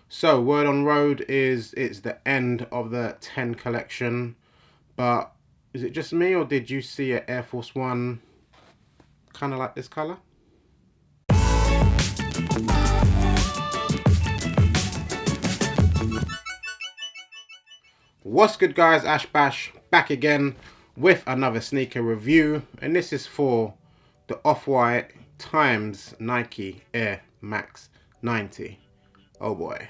So word on road is it's the end of the 10 collection, but is it just me or did you see an Air Force One kind of like this color? What's good guys, Ash Bash back again with another sneaker review, and this is for the Off-White times Nike Air Max 90. Oh boy.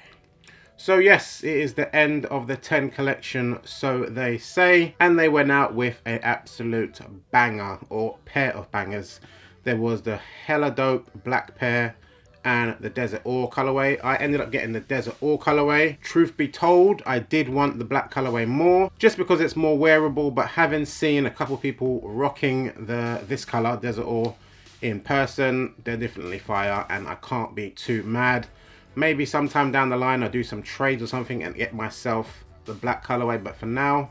So yes, it is the end of the 10 collection, so they say, and they went out with an absolute banger, or pair of bangers. There was the hella dope black pair and the Desert Ore colorway. I ended up getting the Desert Ore colorway. Truth be told, I did want the black colorway more, just because it's more wearable, but having seen a couple people rocking this color, Desert Ore, in person, they're definitely fire, and I can't be too mad. Maybe sometime down the line I'll do some trades or something and get myself the black colorway, but for now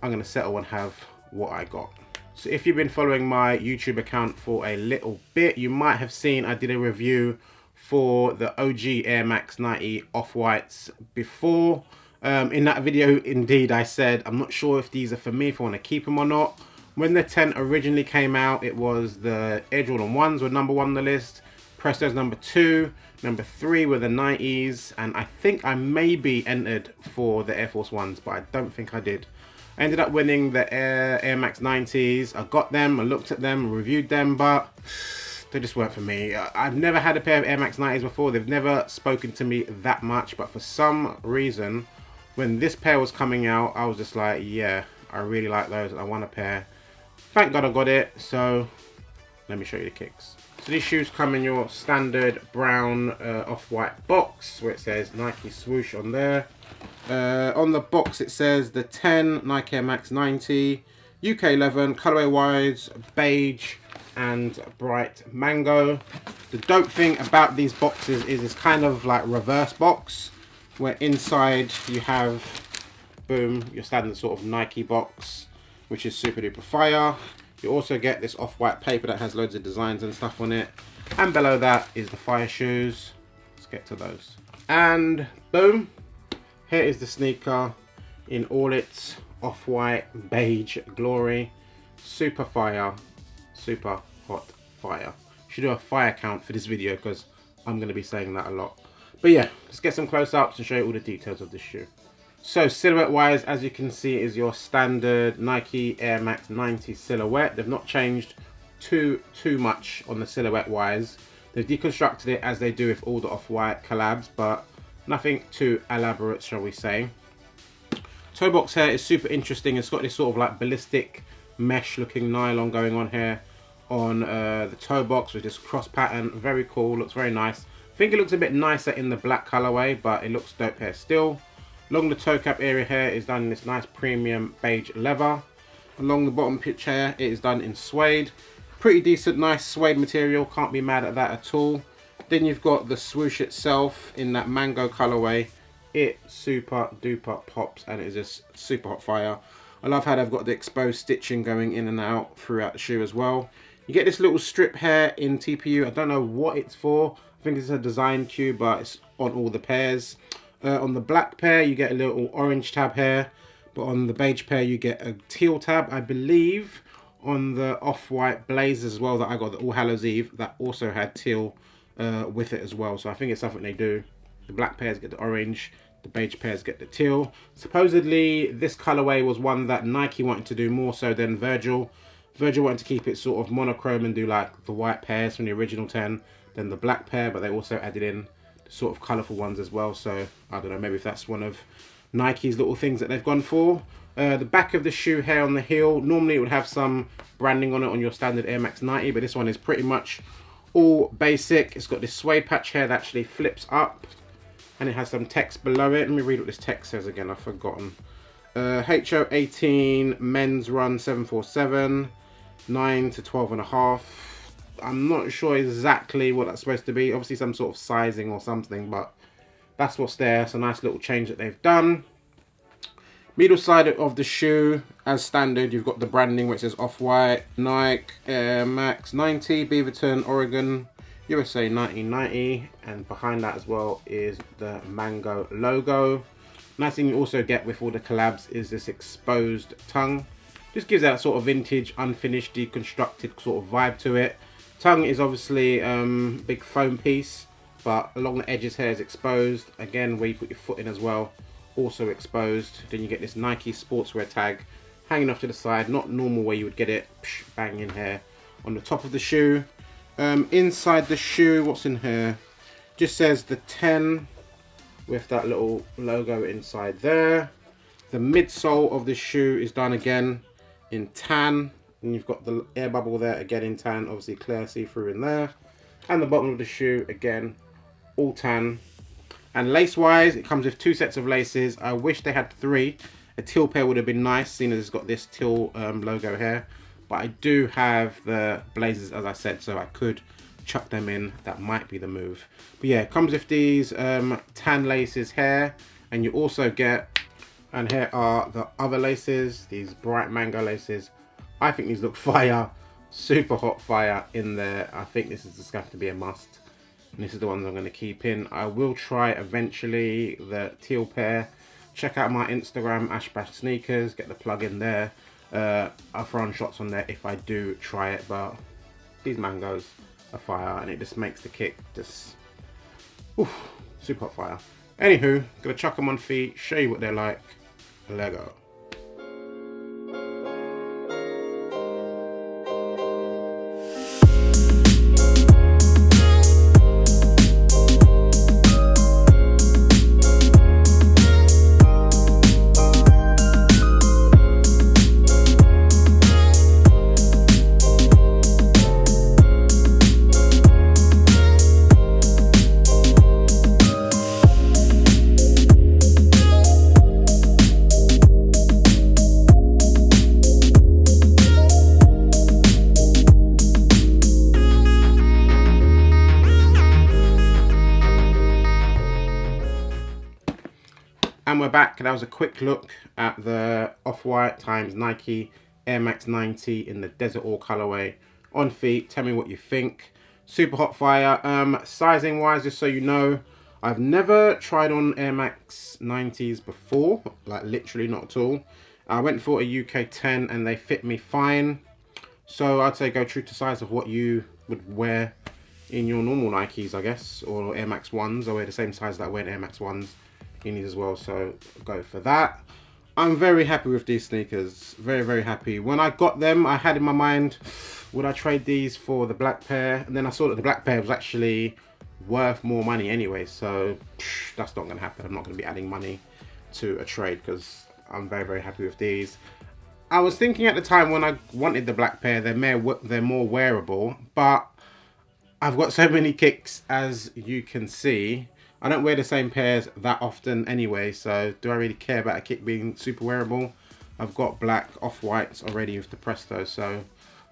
I'm going to settle and have what I got. So if you've been following my YouTube account for a little bit, you might have seen I did a review for the OG Air Max 90 Off-Whites before. In that video, indeed, I said I'm not sure if these are for me, if I want to keep them or not. When the 10 originally came out, it was the Air Jordan 1s were number 1 on the list, Presto's number 2, number 3 were the 90s, and I think I maybe entered for the Air Force 1s, but I don't think I did. I ended up winning the Air Max 90s. I got them, I looked at them, reviewed them, but they just weren't for me. I've never had a pair of Air Max 90s before. They've never spoken to me that much, but for some reason, when this pair was coming out, I was just like, yeah, I really like those. I want a pair. Thank God I got it, so let me show you the kicks. So these shoes come in your standard brown off-white box where it says Nike swoosh on there. On the box it says the 10 Nike Air Max 90, UK 11, colorway wise, beige and bright mango. The dope thing about these boxes is it's kind of like reverse box, where inside you have, boom, your standard sort of Nike box, which is super duper fire. You also get this off-white paper that has loads of designs and stuff on it. And below that is the fire shoes. Let's get to those. And boom, here is the sneaker in all its off-white beige glory. Super fire, super hot fire. Should do a fire count for this video because I'm going to be saying that a lot. But yeah, let's get some close-ups and show you all the details of this shoe. So silhouette wise, as you can see, is your standard Nike Air Max 90 silhouette. They've not changed too much on the silhouette wise. They've deconstructed it as they do with all the off-white collabs, but nothing too elaborate, shall we say. Toe box here is super interesting. It's got this sort of like ballistic mesh looking nylon going on here on the toe box with this cross pattern. Very cool, looks very nice. I think it looks a bit nicer in the black colorway, but it looks dope here still. Along the toe cap area here is done in this nice premium beige leather. Along the bottom pitch here, it is done in suede. Pretty decent, nice suede material, can't be mad at that at all. Then you've got the swoosh itself in that mango colorway. It super duper pops and it is just super hot fire. I love how they've got the exposed stitching going in and out throughout the shoe as well. You get this little strip here in TPU. I don't know what it's for. I think it's a design cue, but it's on all the pairs. On the black pair you get a little orange tab here, but on the beige pair you get a teal tab. I believe on the off-white blaze as well that I got, the All Hallows Eve, that also had teal with it as well. So I think it's something they do. The black pairs get the orange, the beige pairs get the teal. Supposedly this colorway was one that Nike wanted to do more so than Virgil. Virgil wanted to keep it sort of monochrome and do like the white pairs from the original 10, then the black pair, but they also added in sort of colourful ones as well. So I don't know, maybe if that's one of Nike's little things that they've gone for. The back of the shoe here on the heel, normally it would have some branding on it on your standard Air Max 90, but this one is pretty much all basic. It's got this suede patch here that actually flips up and it has some text below it. Let me read what this text says again, I've forgotten. HO18 men's run 747, 9 to 12.5. I'm not sure exactly what that's supposed to be. Obviously some sort of sizing or something, but that's what's there. It's a nice little change that they've done. Middle side of the shoe, as standard, you've got the branding which says Off-White, Nike Air Max 90, Beaverton, Oregon, USA 1990, and behind that as well is the Mango logo. Nice thing you also get with all the collabs is this exposed tongue. Just gives that sort of vintage, unfinished, deconstructed sort of vibe to it. Tongue is obviously big foam piece, but along the edges here is exposed. Again, where you put your foot in as well, also exposed. Then you get this Nike sportswear tag hanging off to the side, not normal where you would get it bang in here on the top of the shoe. Inside the shoe, what's in here? Just says the 10 with that little logo inside there. The midsole of the shoe is done again in tan, and you've got the air bubble there again in tan, obviously clear see-through in there. And the bottom of the shoe again, all tan. And lace wise, it comes with 2 sets of laces. I wish they had 3. A teal pair would have been nice, seeing as it's got this teal logo here. But I do have the blazers, as I said, so I could chuck them in. That might be the move. But yeah, it comes with these tan laces here, and you also get, and here are the other laces, these bright mango laces. I think these look fire, super hot fire in there. I think this is just going to be a must. And this is the ones I'm going to keep in. I will try eventually the teal pair. Check out my Instagram, Ashbash Sneakers, get the plug in there. I'll throw on shots on there if I do try it, but these mangoes are fire, and it just makes the kick just super hot fire. Anywho, gonna chuck them on feet, show you what they're like. Lego. And we're back. That was a quick look at the Off-White times Nike Air Max 90 in the Desert Ore colorway on feet. Tell me what you think. Super hot fire. Sizing wise, just so you know, I've never tried on Air Max 90s before, like literally not at all. I went for a UK 10 and they fit me fine. So I'd say go true to size of what you would wear in your normal Nikes, I guess, or Air Max 1s. I wear the same size that I wear in Air Max 1s. In these as well, so go for that. I'm very happy with these sneakers, very happy. When I got them, I had in my mind, would I trade these for the black pair? And then I saw that the black pair was actually worth more money anyway, so that's not gonna happen. I'm not gonna be adding money to a trade because I'm very happy with these. I was thinking at the time when I wanted the black pair, they're more wearable, but I've got so many kicks, as you can see. I don't wear the same pairs that often anyway, so do I really care about a kick being super wearable? I've got black Off-Whites already with the Presto, so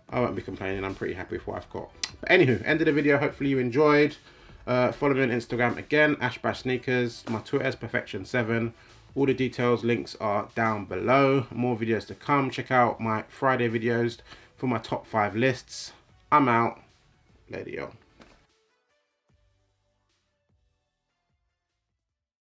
I won't be complaining. I'm pretty happy with what I've got. But anywho, end of the video. Hopefully you enjoyed. Follow me on Instagram again, Ashbash Sneakers. My Twitter is Perfection7. All the details, links are down below. More videos to come. Check out my Friday videos for my top 5 lists. I'm out. Later, yo.